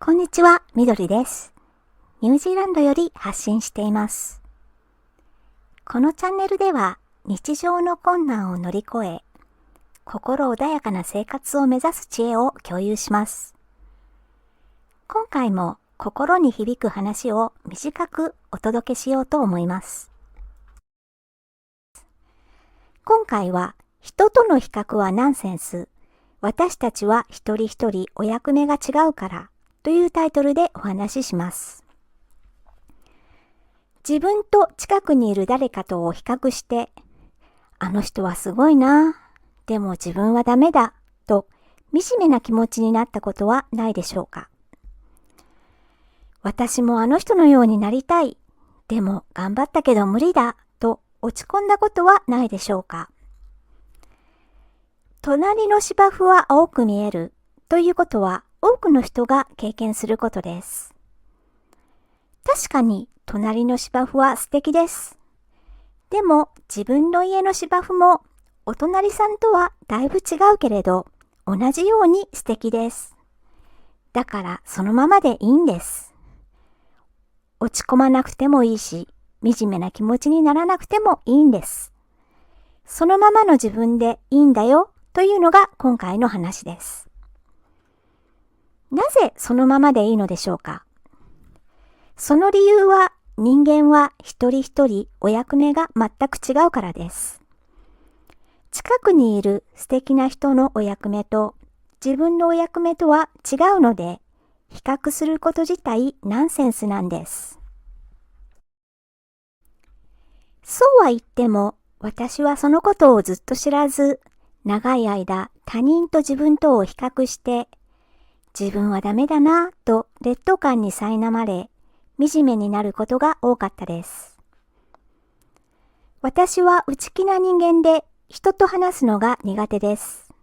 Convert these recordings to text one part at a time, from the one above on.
こんにちは、みどりです。ニュージーランドより発信しています。このチャンネルでは日常の困難を乗り越え、心穏やかな生活を目指す知恵を共有します。今回も心に響く話を短くお届けしようと思います。今回は人との比較はナンセンス。私たちは一人一人お役目が違うからというタイトルでお話しします。自分と近くにいる誰かとを比較して、あの人はすごいな、でも自分はダメだと惨めな気持ちになったことはないでしょうか。私もあの人のようになりたい、でも頑張ったけど無理だと落ち込んだことはないでしょうか。隣の芝生は青く見えるということは多くの人が経験することです。確かに隣の芝生は素敵です。でも自分の家の芝生もお隣さんとはだいぶ違うけれど同じように素敵です。だからそのままでいいんです。落ち込まなくてもいいし、惨めな気持ちにならなくてもいいんです。そのままの自分でいいんだよというのが今回の話です。なぜそのままでいいのでしょうか。その理由は人間は一人一人お役目が全く違うからです。近くにいる素敵な人のお役目と自分のお役目とは違うので、比較すること自体ナンセンスなんです。そうは言っても私はそのことをずっと知らず、長い間他人と自分とを比較して自分はダメだなぁと劣等感に苛まれ、惨めになることが多かったです。私は内気な人間で人と話すのが苦手です。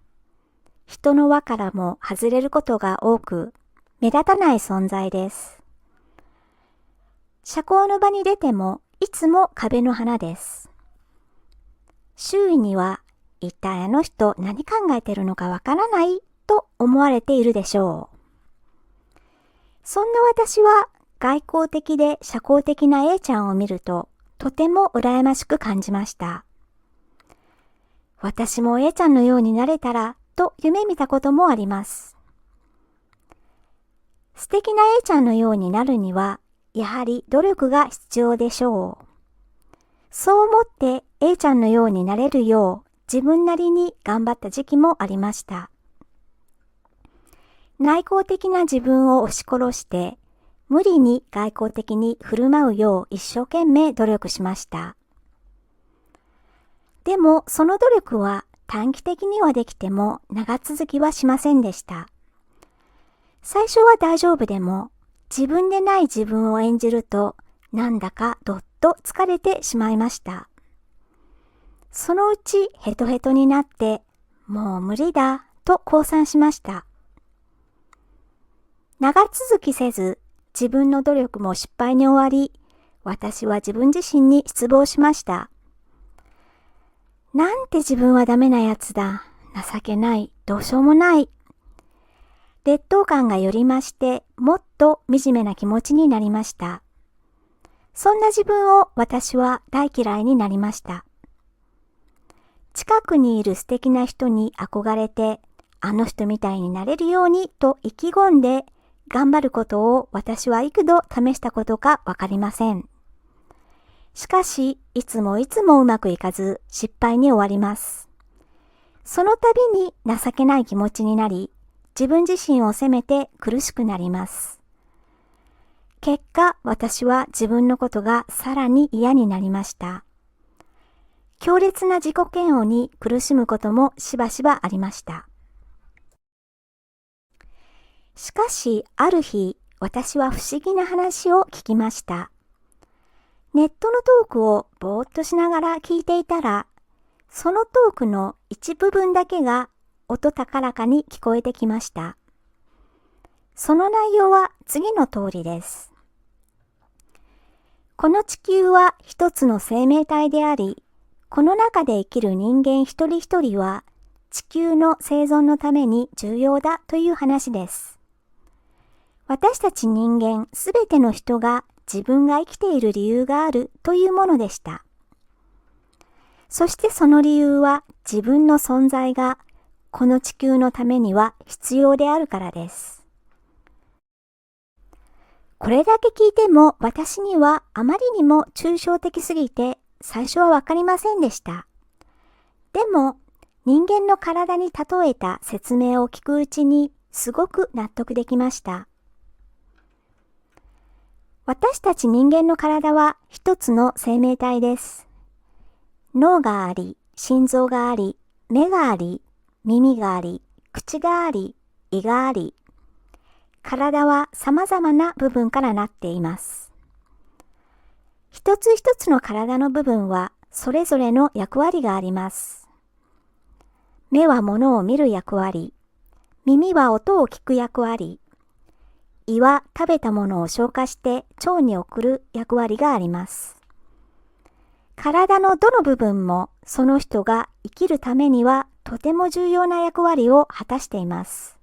人の輪からも外れることが多く、目立たない存在です。社交の場に出てもいつも壁の花です。周囲には一体あの人何考えてるのかわからないと思われているでしょう。そんな私は外交的で社交的な A ちゃんを見るととても羨ましく感じました。私も A ちゃんのようになれたらと夢見たこともあります。素敵な A ちゃんのようになるにはやはり努力が必要でしょう。そう思って A ちゃんのようになれるよう自分なりに頑張った時期もありました。内向的な自分を押し殺して、無理に外向的に振る舞うよう一生懸命努力しました。でもその努力は短期的にはできても長続きはしませんでした。最初は大丈夫でも、自分でない自分を演じると、なんだかどっと疲れてしまいました。そのうちヘトヘトになって、もう無理だと降参しました。長続きせず、自分の努力も失敗に終わり、私は自分自身に失望しました。なんて自分はダメなやつだ。情けない。どうしようもない。劣等感がより増して、もっと惨めな気持ちになりました。そんな自分を私は大嫌いになりました。近くにいる素敵な人に憧れて、あの人みたいになれるようにと意気込んで頑張ることを私は幾度試したことかわかりません。しかし、いつもうまくいかず失敗に終わります。その度に情けない気持ちになり、自分自身を責めて苦しくなります。結果、私は自分のことがさらに嫌になりました。強烈な自己嫌悪に苦しむこともしばしばありました。しかし、ある日、私は不思議な話を聞きました。ネットのトークをぼーっとしながら聞いていたら、そのトークの一部分だけが音高らかに聞こえてきました。その内容は次の通りです。この地球は一つの生命体であり、この中で生きる人間一人一人は地球の生存のために重要だという話です。私たち人間すべての人が自分が生きている理由があるというものでした。そしてその理由は自分の存在がこの地球のためには必要であるからです。これだけ聞いても私にはあまりにも抽象的すぎて最初はわかりませんでした。でも人間の体に例えた説明を聞くうちにすごく納得できました。私たち人間の体は一つの生命体です。脳があり、心臓があり、目があり、耳があり、口があり、胃があり、体は様々な部分からなっています。一つ一つの体の部分はそれぞれの役割があります。目は物を見る役割、耳は音を聞く役割、胃は食べたものを消化して腸に送る役割があります。体のどの部分もその人が生きるためにはとても重要な役割を果たしています。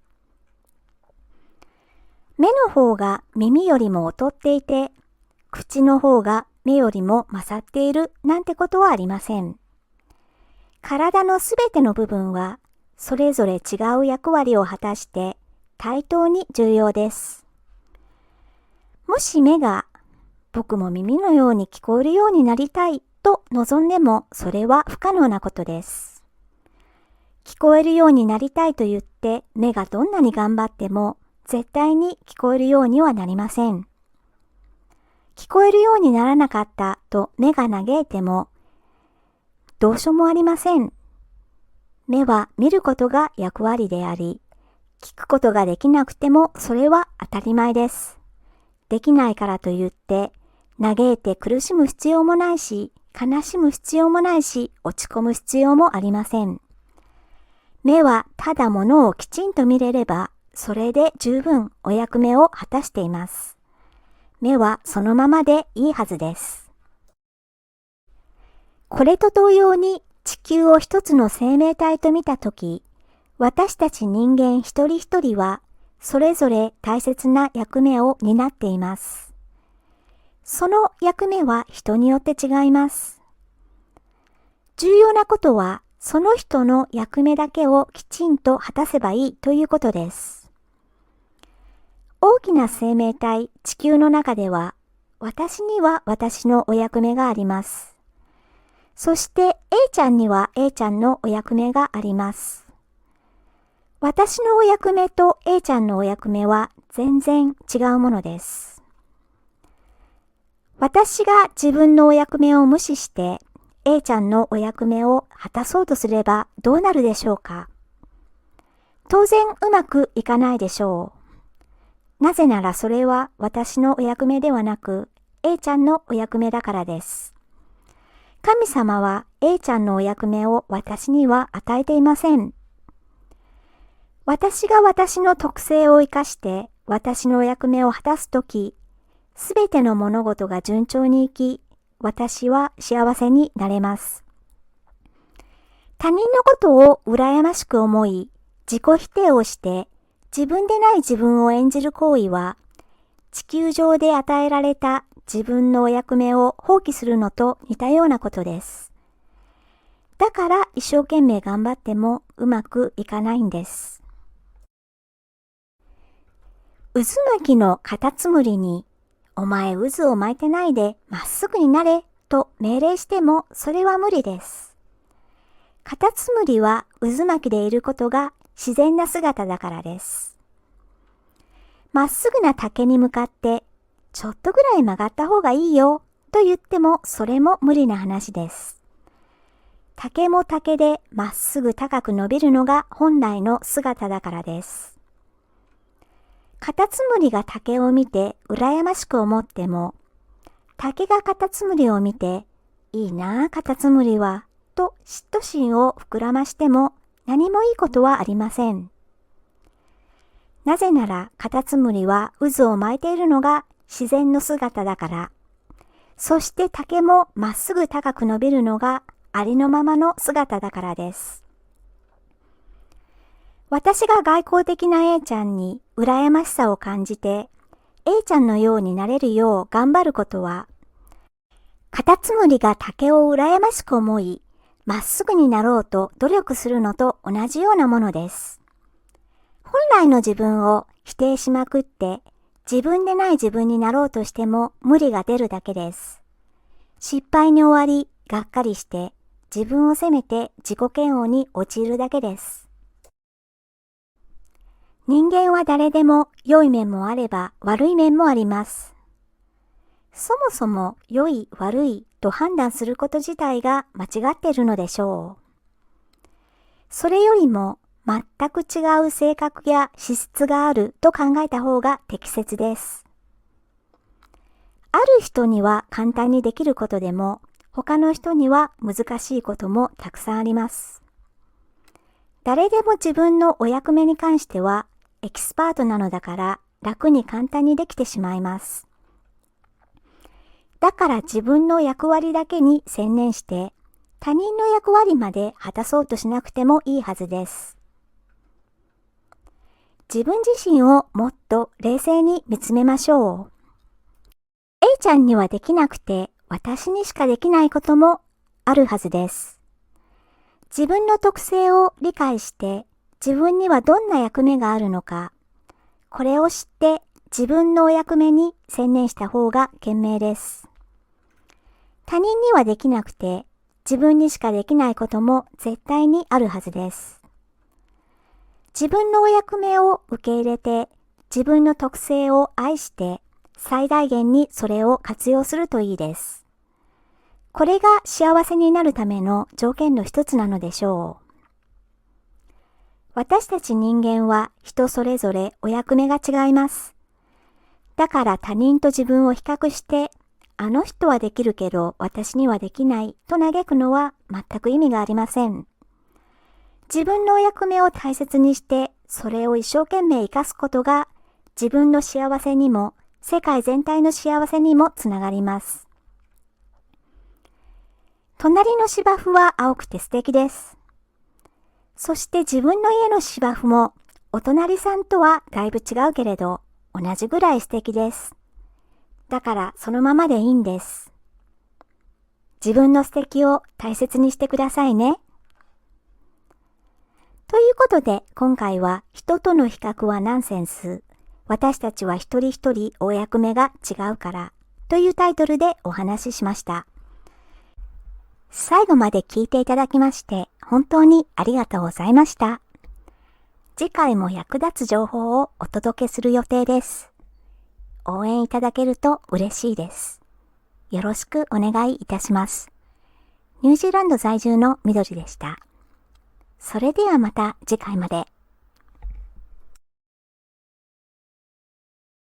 目の方が耳よりも劣っていて、口の方が目よりも勝っているなんてことはありません。体のすべての部分はそれぞれ違う役割を果たして対等に重要です。もし目が僕も耳のように聞こえるようになりたいと望んでもそれは不可能なことです。聞こえるようになりたいと言って目がどんなに頑張っても絶対に聞こえるようにはなりません。聞こえるようにならなかったと目が嘆いてもどうしようもありません。目は見ることが役割であり、聞くことができなくてもそれは当たり前です。できないからと言って嘆いて苦しむ必要もないし、悲しむ必要もないし、落ち込む必要もありません。目はただものをきちんと見れれば、それで十分お役目を果たしています。目はそのままでいいはずです。これと同様に地球を一つの生命体と見たとき、私たち人間一人一人はそれぞれ大切な役目を担っています。その役目は人によって違います。重要なことはその人の役目だけをきちんと果たせばいいということです。大きな生命体地球の中では私には私のお役目があります。そして A ちゃんには A ちゃんのお役目があります。私のお役目と A ちゃんのお役目は全然違うものです。私が自分のお役目を無視して A ちゃんのお役目を果たそうとすればどうなるでしょうか。当然うまくいかないでしょう。なぜならそれは私のお役目ではなく A ちゃんのお役目だからです。神様は A ちゃんのお役目を私には与えていません。私が私の特性を生かして私のお役目を果たすとき、すべての物事が順調にいき、私は幸せになれます。他人のことを羨ましく思い、自己否定をして自分でない自分を演じる行為は、地球上で与えられた自分のお役目を放棄するのと似たようなことです。だから一生懸命頑張ってもうまくいかないんです。渦巻きのカタツムリに、お前渦を巻いてないでまっすぐになれと命令してもそれは無理です。カタツムリは渦巻きでいることが自然な姿だからです。まっすぐな竹に向かってちょっとぐらい曲がった方がいいよと言ってもそれも無理な話です。竹も竹でまっすぐ高く伸びるのが本来の姿だからです。カタツムリが竹を見て羨ましく思っても、竹がカタツムリを見て、いいなあカタツムリは、と嫉妬心を膨らましても何もいいことはありません。なぜならカタツムリは渦を巻いているのが自然の姿だから、そして竹もまっすぐ高く伸びるのがありのままの姿だからです。私が外交的な A ちゃんに羨ましさを感じて、A ちゃんのようになれるよう頑張ることは、カタツムリが竹を羨ましく思い、まっすぐになろうと努力するのと同じようなものです。本来の自分を否定しまくって、自分でない自分になろうとしても無理が出るだけです。失敗に終わり、がっかりして、自分を責めて自己嫌悪に陥るだけです。人間は誰でも良い面もあれば悪い面もあります。そもそも良い悪いと判断すること自体が間違っているのでしょう。それよりも全く違う性格や資質があると考えた方が適切です。ある人には簡単にできることでも他の人には難しいこともたくさんあります。誰でも自分のお役目に関してはエキスパートなのだから楽に簡単にできてしまいます。だから自分の役割だけに専念して他人の役割まで果たそうとしなくてもいいはずです。自分自身をもっと冷静に見つめましょう。A ちゃんにはできなくて私にしかできないこともあるはずです。自分の特性を理解して自分にはどんな役目があるのか、これを知って自分のお役目に専念した方が賢明です。他人にはできなくて自分にしかできないことも絶対にあるはずです。自分のお役目を受け入れて自分の特性を愛して最大限にそれを活用するといいです。これが幸せになるための条件の一つなのでしょう。私たち人間は人それぞれお役目が違います。だから他人と自分を比較して、あの人はできるけど私にはできないと嘆くのは全く意味がありません。自分のお役目を大切にして、それを一生懸命生かすことが自分の幸せにも世界全体の幸せにもつながります。隣の芝生は青くて素敵です。そして自分の家の芝生もお隣さんとはだいぶ違うけれど同じぐらい素敵です。だからそのままでいいんです。自分の素敵を大切にしてくださいね。ということで今回は人との比較はナンセンス。私たちは一人一人お役目が違うからというタイトルでお話ししました。最後まで聞いていただきまして本当にありがとうございました。次回も役立つ情報をお届けする予定です。応援いただけると嬉しいです。よろしくお願いいたします。ニュージーランド在住のみどりでした。それではまた次回まで。